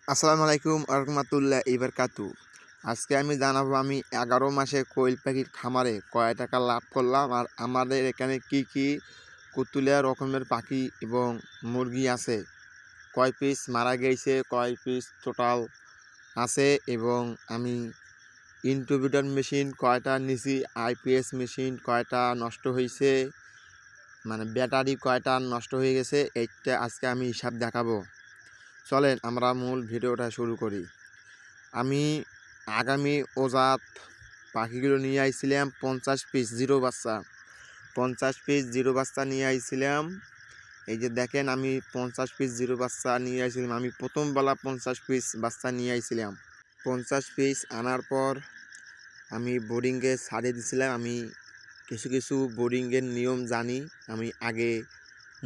আসসালামু আলাইকুম আরহামাতুল্লাহ ইবারকাতু। আজকে আমি জানাবো আমি 11 মাসে কোয়েল পাখির খামারে কয় টাকা লাভ করলাম আর আমাদের এখানে কি কি কুতুলিয়া রকমের পাখি এবং মুরগি আছে, কয় পিস মারা গেছে, কয় পিস টোটাল আছে এবং আমি ইনকিউবেটর মেশিন কয়টা নিছি, আইপিএস মেশিন কয়টা নষ্ট হয়েছে, মানে ব্যাটারি কয়টা নষ্ট হয়ে গেছে, এইটা আজকে আমি হিসাব দেখাবো। চলেন আমরা মূল ভিডিওটা শুরু করি। আমি আগামী ওজাত পাখিগুলো নিয়ে আইছিলাম 50 পিস জিরো বাচ্চা, 50 পিস জিরো বাচ্চা নিয়ে আইছিলাম। এই যে দেখেন আমি 50 পিস জিরো বাচ্চা নিয়ে আইছিলাম। আমি প্রথমবেলা 50 পিস বাচ্চা নিয়ে আইছিলাম। 50 পিস আনার পর আমি বোর্ডিংয়ে ছাড়িয়ে দিছিলাম। আমি কিছু কিছু বোর্ডিংয়ের নিয়ম জানি। আমি আগে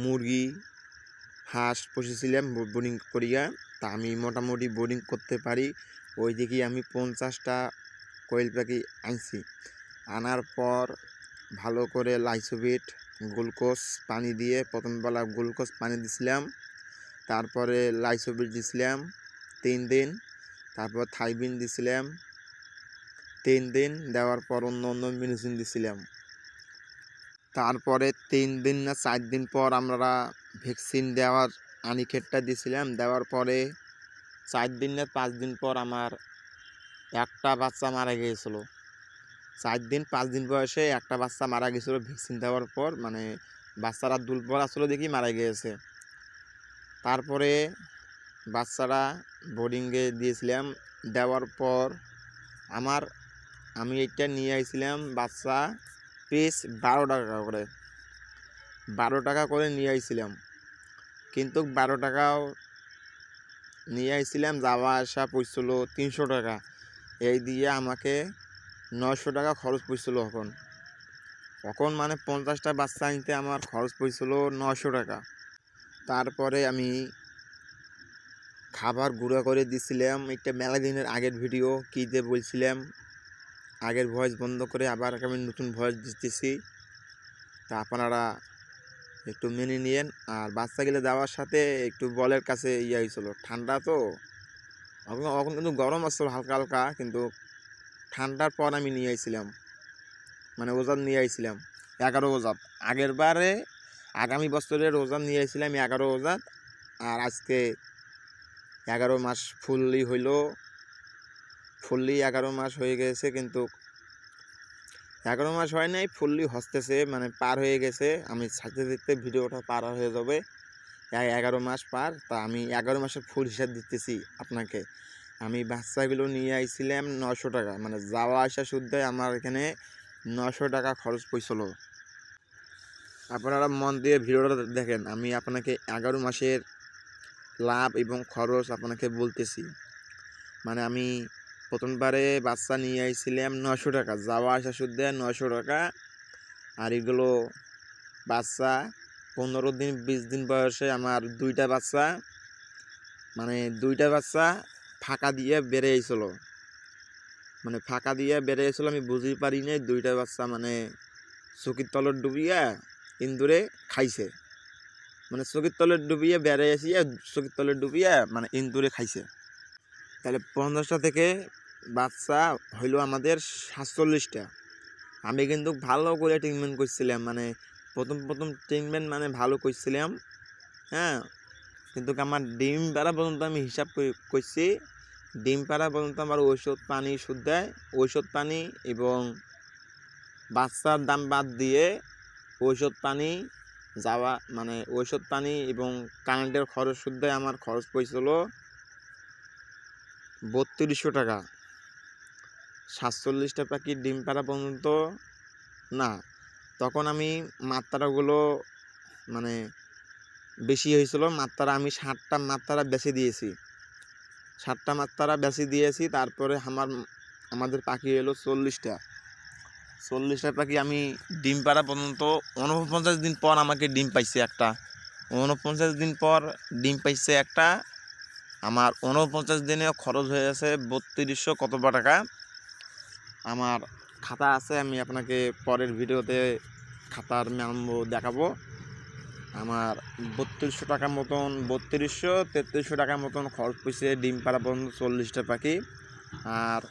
মুরগি হাঁস পুষেছিলাম বোর্ডিং করিয়া, তা আমি মোটামুটি বোর্ডিং করতে পারি। ওই দিকে আমি 50টা কোয়েল পাখি আনছি। আনার পর ভালো করে লাইসোবিট গ্লুকোজ পানি দিয়ে প্রথমবেলা গ্লুকোজ পানি দিছিলাম, তারপরে লাইসোবিট দিছিলাম 3 দিন, তারপর থাইবিন দিছিলাম 3 দিন, দেওয়ার পর অন্য অন্য মেডিসিন দিছিলাম। তারপরে 3 দিন না 4 দিন পর আমরা ভ্যাকসিন দেওয়ার আনিক্ষেতটা দিছিলাম। দেওয়ার পরে 4 দিন না 5 দিন পর আমার একটা বাচ্চা মারা গিয়েছিল। 4 দিন 5 দিন বয়সে একটা বাচ্চা মারা গেছিল ভ্যাকসিন দেওয়ার পর, মানে বাচ্চারা দুর্বল আসলে দেখি মারা গিয়েছে। তারপরে বাচ্চারা বোর্ডিংয়ে দিয়েছিলাম। দেওয়ার পর আমি এটা নিয়ে আইছিলাম বাচ্চা পিস 12 টাকা করে, 12 টাকা করে নিয়ে আইছিলাম। কিন্তু 12 টাকাও নিয়ে আইছিলাম, যাওয়া আসা পড়ছিল 300 টাকা। এই দিয়ে আমাকে 900 টাকা খরচ পড়ছিল। তখন মানে 50টা বাচ্চা আনতে আমার খরচ পড়ছিল 900 টাকা। তারপরে আমি খাবার গুঁড়া করে দিছিলাম। এটা মেলা দিনের আগের ভিডিও, কী যে বলছিলাম, আগের ভয়েস বন্ধ করে আবার আমি নতুন ভয়েস দিতেছি, তা আপনারা একটু মেনে নিয়েন। আর বাচ্চাগুলো দেওয়ার সাথে একটু বলের কাছে হয়েছিল, ঠান্ডা তো এখন কিন্তু গরম আসছিল হালকা হালকা, কিন্তু ঠান্ডার পর আমি নিয়ে আইছিলাম, মানে ওজন নিয়ে আইছিলাম 11 ওজাত। আগের বারে আগামী বছরের ওজন নিয়ে আইছিলাম 11 ওজাত। আর আজকে 11 মাস ফুললি 11 মাস হয়ে গেছে, কিন্তু 11 মাস হয় নাই, ফুললি হসতেছে, মানে পার হয়ে গেছে। আমি সাথে দেখতে ভিডিওটা পার হয়ে যাবে 11 মাস পার। তা আমি 11 মাসের ফুল হিসাব দিতেছি আপনাকে। আমি বাচ্চাগুলো নিয়ে আইছিলাম 900 টাকা, মানে যাওয়া আসা শুদ্ধই আমার এখানে 900 টাকা খরচ পড়ছিল। আপনারা মন দিয়ে ভিডিওটা দেখেন, আমি আপনাকে 11 মাসের লাভ এবং খরচ আপনাকে বলতেছি। মানে আমি প্রথমবারে বাচ্চা নিয়ে আইছিলাম 900 টাকা, যাওয়া আসা শুদ্ধ 900 টাকা। আর এগুলো বাচ্চা 15 দিন 20 দিন বয়সে আমার দুইটা বাচ্চা, মানে দুইটা বাচ্চা ফাঁকা দিয়ে বেড়ে আইছিল, মানে ফাঁকা দিয়ে বেড়ে আইছিল। আমি বুঝতে পারি নাই দুইটা বাচ্চা মানে চকির তলত ডুবিয়া ইন্দুরে খাইছে, মানে চকির তলে ডুবিয়ে বেড়ে আসিয়া চকির তলে ডুবিয়ে মানে ইন্দুরে খাইছে। তাহলে 50টা থেকে বাচ্চা হইল আমাদের 47টা। আমি কিন্তু ভালো করে ট্রিটমেন্ট করছিলাম, মানে প্রথম ট্রিটমেন্ট মানে ভালো করছিলাম, হ্যাঁ। কিন্তু আমার ডিম পাড়া পর্যন্ত আমি হিসাব করছি, ডিম পাড়া পর্যন্ত আমার ঔষধ পানি শুদ্ধায়, ঔষধ পানি এবং বাচ্চার দাম বাদ দিয়ে ঔষধ পানি যাওয়া, মানে ঔষধ পানি এবং কারেন্টের খরচ শুদ্ধায় আমার খরচ পড়ছিল 3200 টাকা। 47টা পাখি ডিম পাড়া পর্যন্ত না, তখন আমি মাত্রাগুলো মানে বেশি হয়েছিল। মাত্রা আমি 60টা মাত্রা বেশি দিয়েছি, 60টা মাত্রা বেশি দিয়েছি। তারপরে আমাদের পাখি এলো 40টা পাখি আমি ডিম পাড়া পর্যন্ত 49 দিন পর আমাকে ডিম পাইছে একটা, 49 দিন পর ডিম পাইছে একটা। আমার 49 দিনে খরচ হয়ে গেছে 3200 কত টাকা। আমার খাতা আছে, আমি আপনাকে পরের ভিডিওতে খাতার নাম্বার দেখাবো। আমার 3200 টাকার মতন, 3200-3300 টাকার মতন খরচ পড়ছে ডিম পাড়া পর্যন্ত 40টা পাখি। আর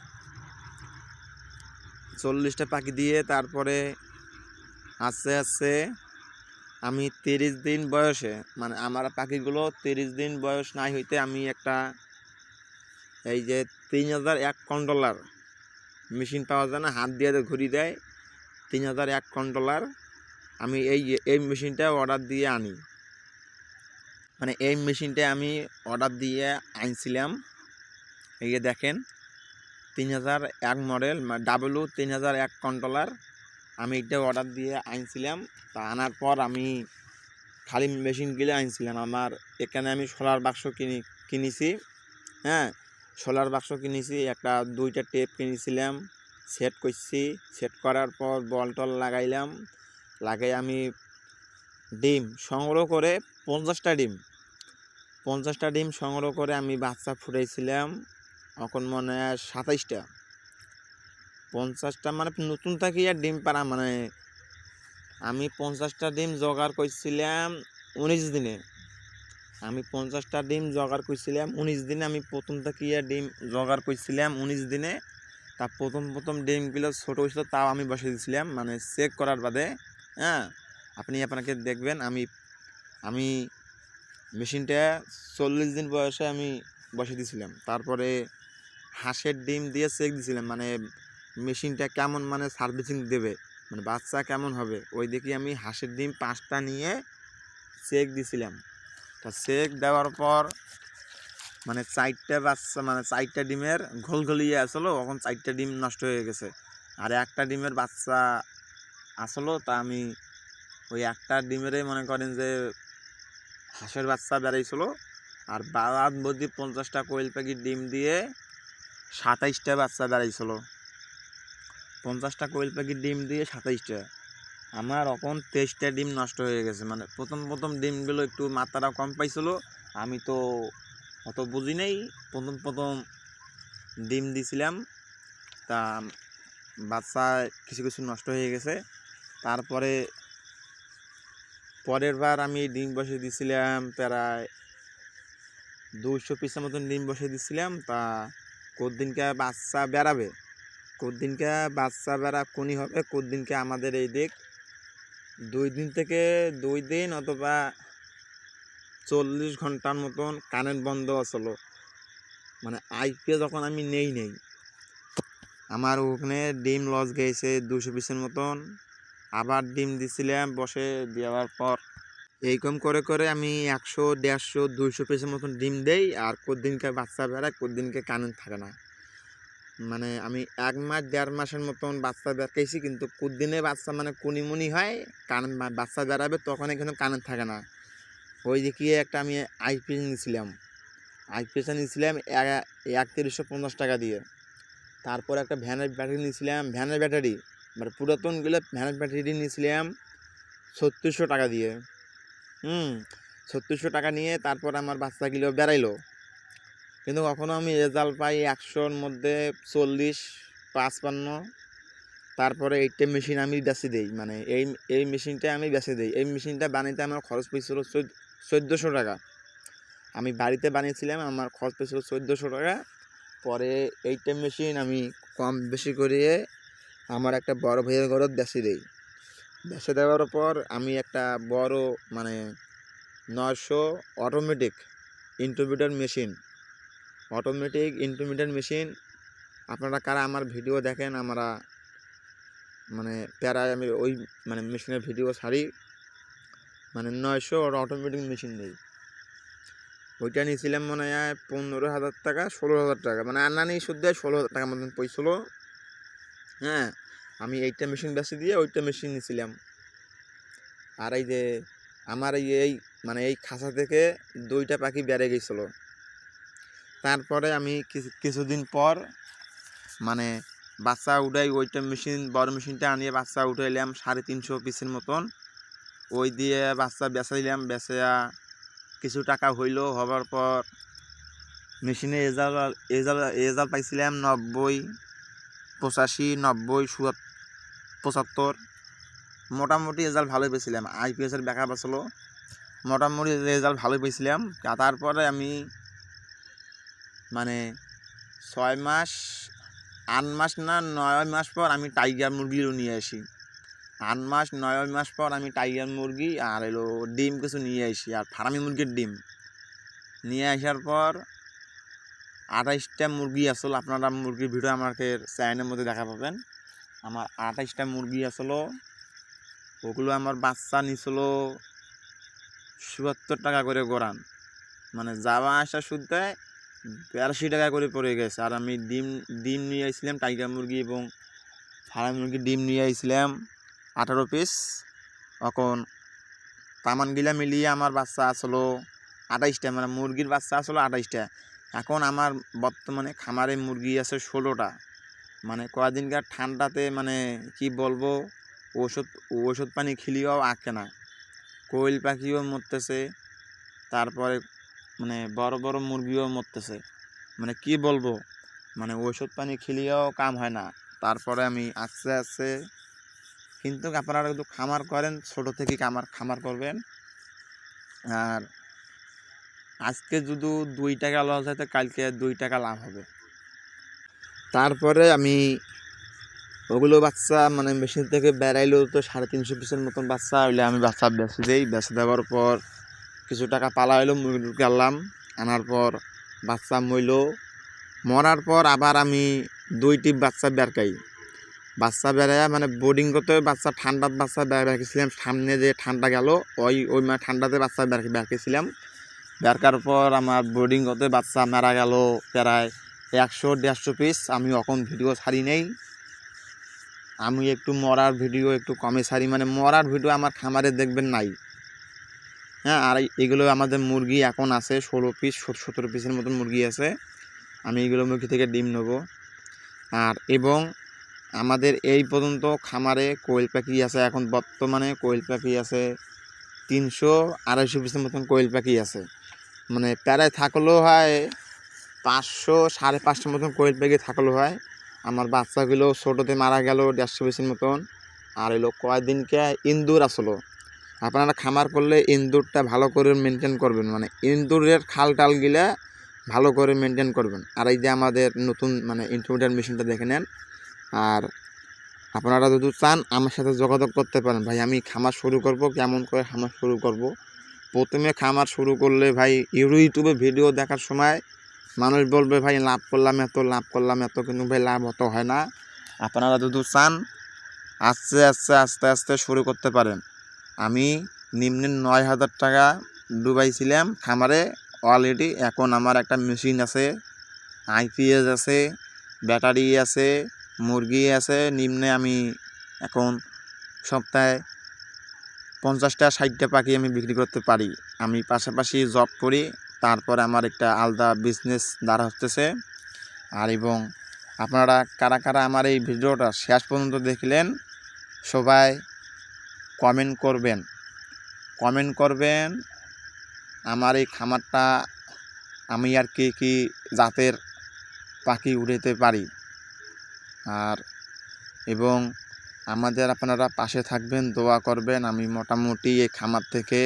40টা পাখি দিয়ে তারপরে আস্তে আস্তে আমি 30 দিন বয়সে, মানে আমার পাখিগুলো 30 দিন বয়স নাই হইতে আমি একটা এই যে 3001 কন্ট্রোলার মেশিন পাওয়া যায় না, হাত দিয়ে ঘুরি দেয়, 3001 কন্ট্রোলার, আমি এই মেশিনটা অর্ডার দিয়ে আনি। মানে এই মেশিনটা আমি অর্ডার দিয়ে আনছিলাম। এই যে দেখেন 3001 মডেল, W3001 কন্ট্রোলার, আমি এটা অর্ডার দিয়ে আনছিলাম। তা আনার পর আমি খালি মেশিনগুলো আনছিলাম। আমার এখানে আমি সোলার বাক্স কিনেছি। হ্যাঁ, সোলার বাক্স কিনেছি, একটা 2টা টেপ কিনেছিলাম, সেট করছি। সেট করার পর বল টল লাগাইলাম, লাগাই আমি ডিম সংগ্রহ করে 50টা ডিম সংগ্রহ করে আমি বাচ্চা ফুটাইছিলাম। এখন মনে হয় 27টা, 50টা মানে নতুন থাকি আর ডিম পাড়া, মানে আমি 50টা ডিম জোগাড় করছিলাম 19 দিনে। আমি 50টা ডিম জোগাড় করছিলাম 19 দিনে। আমি প্রথম থেকে ডিম জোগাড় করছিলাম 19 দিনে। তা প্রথম ডিমগুলো ছোটো হয়েছিল, তাও আমি বসে দিয়েছিলাম, মানে চেক করার বাদে। হ্যাঁ, আপনাকে দেখবেন আমি মেশিনটা 40 দিন বয়সে আমি বসে দিয়েছিলাম। তারপরে হাঁসের ডিম দিয়ে চেক দিয়েছিলাম, মানে মেশিনটা কেমন মানে সার্ভিসিং দেবে, মানে বাচ্চা কেমন হবে, ওই দেখি আমি হাঁসের ডিম 5টা নিয়ে চেক দিয়েছিলাম। তা চেক দেওয়ার পর মানে 4টা বাচ্চা, মানে 4টা ডিমের ঘোলঘলিয়ে আসলো, এখন 4টা ডিম নষ্ট হয়ে গেছে। আর একটা ডিমের বাচ্চা আসলো, তা আমি ওই একটা ডিমেরই মনে করেন যে হাঁসের বাচ্চা বেড়াইছিল। আর বাদ বদি 50টা কোয়েল পাখির ডিম দিয়ে 27টা বাচ্চা বেড়াইছিল। 50টা কোয়েল পাখির ডিম দিয়ে 27টা, আমার এখন 23টা ডিম নষ্ট হয়ে গেছে। মানে প্রথম ডিমগুলো একটু মাত্রাটা কম পাইছিল, আমি তো অত বুঝি নেই, প্রথম ডিম দিছিলাম, তা বাচ্চা কিছু নষ্ট হয়ে গেছে। তারপরে পরের বার আমি ডিম বসে দিছিলাম প্রায় 200 পিসের মতন ডিম বসে দিছিলাম। তা কদিনকে বাচ্চা বেড়াবে, কদিনকে বাচ্চা বেড়া কোনি হবে, কদিনকে আমাদের এই দিক 2 দিন অথবা 40 ঘন্টার মতন কারেন্ট বন্ধ আসলো। মানে আইপি যখন আমি নেই আমার ওখানে ডিম লস গেছে 200 পিসের মতন। আবার ডিম দিছিলাম বসে দেওয়ার পর এইরকম করে আমি 100, 150, 200 পিসের মতন ডিম দেই। আর কদিনকে বাচ্চা বেড়ায়, কদিনকে কারেন্ট থাকে না। মানে আমি 1 মাস 1.5 মাসের মতন বাচ্চা বেড়াইছি, কিন্তু কদিনে বাচ্চা মানে কুনিমুনি হয়, কারেন্ট বাচ্চা বেড়াবে তখন কিন্তু কারেন্ট থাকে না। ওই দেখিয়ে একটা আমি আইপিএস নিয়েছিলাম 3150 টাকা দিয়ে। তারপর একটা ভ্যানের ব্যাটারি নিয়েছিলাম, মানে পুরাতনগুলো ভ্যানের ব্যাটারি নিয়েছিলাম 3600 টাকা দিয়ে। 3600 টাকা নিয়ে তারপর আমার বাচ্চাগুলো বেড়াইলো, কিন্তু কখনো আমি রেজাল্ট পাই 100-র মধ্যে 40-55। তারপরে এইটা মেশিন আমি বেচে দিই, মানে এই মেশিনটা আমি বেচে দিই। এই মেশিনটা বানাইতে আমার খরচ পড়ছিল 1400 টাকা। আমি বাড়িতে বানিয়েছিলাম, আমার খরচ পড়ছিল 1400 টাকা। পরে এইটা মেশিন আমি কম বেশি করিয়ে আমার একটা বড় ভাইয়ের ঘরত বেচে দিই। বেচে দেওয়ার পর আমি একটা বড় মানে 900 অটোমেটিক ইনকিউবেটর মেশিন, আপনারা কারা আমার ভিডিও দেখেন, আমরা মানে প্যারায় আমি ওই মানে মেশিনের ভিডিও ছাড়ি, মানে 900 অটোমেটিক মেশিন নেই। ওইটা নিয়েছিলাম মনে হয় 15,000 টাকা, 16,000 টাকা, মানে আনানি শুদ্ধ 16,000 টাকার মতন পড়ছিল। হ্যাঁ, আমি এইটা মেশিন বেচে দিয়ে ওইটা মেশিন নিয়েছিলাম। আর এই যে আমার এই মানে এই খাঁচা থেকে 2টা পাখি বেড়ে গেছিলো। তারপরে আমি কিছুদিন পর মানে বাচ্চা উঠাই, ওইটা বড় মেশিনটা আনিয়ে বাচ্চা উঠাইলাম 350 পিসের মতন। ওই দিয়ে বাচ্চা বেচাইলাম, বেচা কিছু টাকা হইলো। হবার পর মেশিনে রেজাল্ট পাইছিলাম 90, 85, 90, 75, মোটামুটি রেজাল্ট ভালোই পেয়েছিলাম। আইপিএসের ব্যাকআপ আসলো। মোটামুটি রেজাল্ট ভালোই পেয়েছিলাম। তারপরে আমি মানে 6 মাস 8 মাস না 9 মাস পর আমি টাইগার মুরগিও নিয়ে আসি। 8 মাস 9 মাস পর আমি টাইগার মুরগি আর এলো ডিম কিছু নিয়ে আসি, আর ফার্মি মুরগির ডিম নিয়ে আসার পর 28টা মুরগি আসলো। আপনারা মুরগির ভিডিও আমাকে চ্যানেলের মধ্যে দেখা পাবেন। আমার 28টা মুরগি আসলো, ওগুলো আমার বাচ্চা নিছিল ৭৪ টাকা করে গোরান, মানে যাওয়া আসা শুদ্ধে 82 টাকা করে পড়ে গেছে। আর আমি ডিম নিয়ে আসছিলাম টাইগার মুরগি এবং ফার্মি মুরগির ডিম নিয়ে আসছিলাম 18 পিস। এখন তামানগুলা মিলিয়ে আমার বাচ্চা আসলো 28টা, মানে মুরগির বাচ্চা আসলো 28টা। এখন আমার বর্তমানে খামারে মুরগি আছে 16টা। মানে কয়েকদিনকার ঠান্ডাতে মানে কি বলবো, ওষুধ পানি খেলিও আঁকে না, কোয়েল পাখিও মরতেছে, তারপরে মানে বড় বড় মুরগিও মরতেছে। মানে কি বলবো, মানে ওষুধ পানি খেলিও কাম হয় না। তারপরে আমি আস্তে আস্তে, কিন্তু আপনারা যদি খামার করেন ছোটো থেকে খামার করবেন। আর আজকে যদি 2 টাকা লস হয় তো কালকে 2 টাকা লাভ হবে। তারপরে আমি ওগুলো বাচ্চা মানে মেশিন থেকে বেড়াইলেও তো 350 পিসের মতন বাচ্চা হইলে আমি বাচ্চা বেছে দিই। বেছে দেওয়ার পর কিছু টাকা পালা হইলো, মুরগি আনলাম, আনার পর বাচ্চা মরার পর আবার আমি 2 টিপ বাচ্চা বেরকাই। বাচ্চা বেড়াইয়া মানে বোর্ডিং করতে বাচ্চা ঠান্ডার বাচ্চা বেরকেছিলাম। সামনে যে ঠান্ডা গেল ওই মানে ঠান্ডাতে বাচ্চা বেরকেছিলাম। বেরকার পর আমার বোর্ডিং করতে বাচ্চা মারা গেল প্রায় 100-150 পিস। আমি এখন ভিডিও ছাড়ি নেই, আমি একটু মরার ভিডিও একটু কমে ছাড়ি, মানে মরার ভিডিও আমার খামারে দেখবেন নাই। হ্যাঁ, আর এগুলো আমাদের মুরগি এখন আছে 16 পিস 17 পিসের মতন মুরগি আছে। আমি এগুলো মুরগি থেকে ডিম নেব। আর এবং আমাদের এই পর্যন্ত খামারে কোয়েল পাখি আছে, এখন বর্তমানে কোয়েল পাখি আছে 300-250 পিসের মতন কোয়েল পাখি আছে। মানে প্রায় থাকলেও হয় 500-550 মতন কোয়েল পাখি থাকলেও হয়। আমার বাচ্চাগুলো ছোটোতে মারা গেল 150 পিসের মতন। আর এলো কয়েকদিনকে ইন্দুর আসলো। আপনারা খামার করলে ইন্দুরটা ভালো করে মেনটেন করবেন, মানে ইন্দুরের খাল টালগুলা ভালো করে মেনটেন করবেন। আর এই যে আমাদের নতুন মানে ইনকিউবেটর মেশিনটা দেখে নেন। আর আপনারা যদি চান আমার সাথে যোগাযোগ করতে পারেন, ভাই আমি খামার শুরু করব, কেমন করে খামার শুরু করব। প্রথমে খামার শুরু করলে ভাই ইউটিউবে ভিডিও দেখার সময় মানুষ বলবে ভাই লাভ করলাম এত, কিন্তু ভাই লাভ অত হয় না। আপনারা যদি চান আস্তে আস্তে শুরু করতে পারেন। আমি নিম্নে 9,000 টাকা ডুবাইছিলাম খামারে অলরেডি। এখন আমার একটা মেশিন আছে, আইপিএস আছে, ব্যাটারি আছে, মুরগি আছে। নিম্নে আমি এখন সপ্তাহে 50টা-60টা পাখি আমি বিক্রি করতে পারি। আমি পাশাপাশি জব করি, তারপরে আমার একটা আলাদা বিজনেস দাঁড়া হতেছে। আর এবং আপনারা কারা কারা আমার এই ভিডিওটা শেষ পর্যন্ত দেখলেন সবাই কমেন্ট করবেন আমার এই খামারটা আমি আর কি জাতের পাখি উড়াতে পারি। আর এবং আমাদের আপনারা পাশে থাকবেন, দোয়া করবেন। আমি মোটামুটি এই খামার থেকে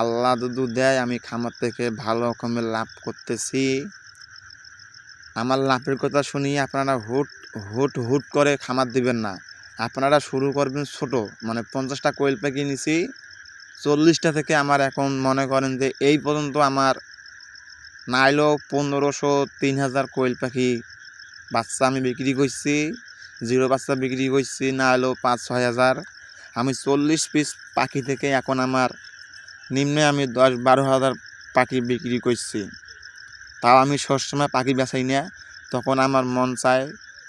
আল্লাহ দুধ দেয়, আমি খামার থেকে ভালো রকমের লাভ করতেছি। আমার লাভের কথা শুনিয়ে আপনারা হুট করে খামার দিবেন না। আপনারা শুরু করবেন ছোট, মানে 50টা কোয়েল পাখি নিছি, 40টা থেকে আমার এখন মনে করেন যে এই পর্যন্ত আমার না এলেও 1500-3000 কোয়েল পাখি বাচ্চা আমি বিক্রি করছি, 0 বাচ্চা বিক্রি করছি না এলেও 5-6 হাজার। আমি 40 পিস পাখি থেকে এখন আমার নিম্নে আমি 10-12 হাজার পাখি বিক্রি করছি। তাও আমি সবসময় পাখি বেচাই না, তখন আমার মন চায়,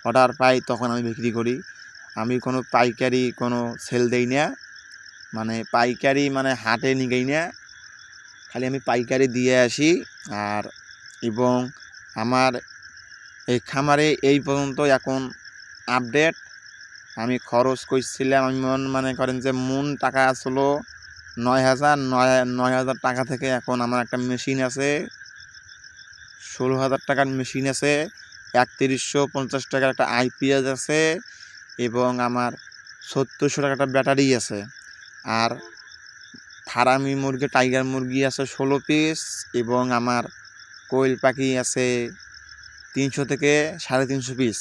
অর্ডার পাই তখন আমি বিক্রি করি। আমি কোনো পাইকারি কোনো সেল দেই না, মানে পাইকারি মানে হাটে নিই না, খালি আমি পাইকারি দিয়ে আসি। আর এবং আমার এই খামারে এই পর্যন্ত এখন আপডেট আমি খরচ করছিলাম, আমি মনে করেন যে টাকা আসলো 9,000 টাকা থেকে এখন আমার একটা মেশিন আছে 16,000 টাকার মেশিন আছে, 3150 টাকার একটা আইপিএস আছে এবং আমার 700 টাকার একটা ব্যাটারি আছে। আর ফার্মি মুরগি টাইগার মুরগি আছে 16 পিস এবং আমার কোয়েল পাখি আছে 300 থেকে 350 পিস।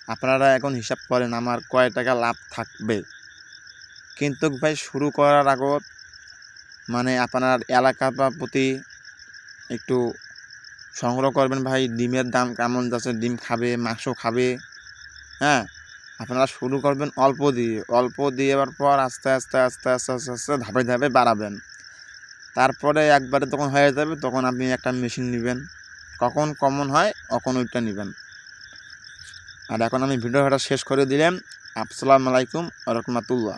আপনারা এখন হিসাব করেন আমার কয় টাকা লাভ থাকবে। কিন্তু ভাই শুরু করার আগত মানে আপনার এলাকা বা প্রতি একটু সংগ্রহ করবেন ভাই। ডিমের দাম কেমন যাচ্ছে, ডিম খাবে, মাংস খাবে, হ্যাঁ। আপনারা শুরু করবেন অল্প দিয়ে এবার পর আস্তে আস্তে আস্তে আস্তে আস্তে আস্তে ধাপে ধাপে বাড়াবেন। তারপরে একবারে তখন হয়ে যাবে, তখন আপনি একটা মেশিন নেবেন, কখন কমন হয় তখন ওইটা নেবেন। আর এখন আমি ভিডিওটা শেষ করে দিলাম। আসসালামু আলাইকুম ওয়া রাহমাতুল্লাহ।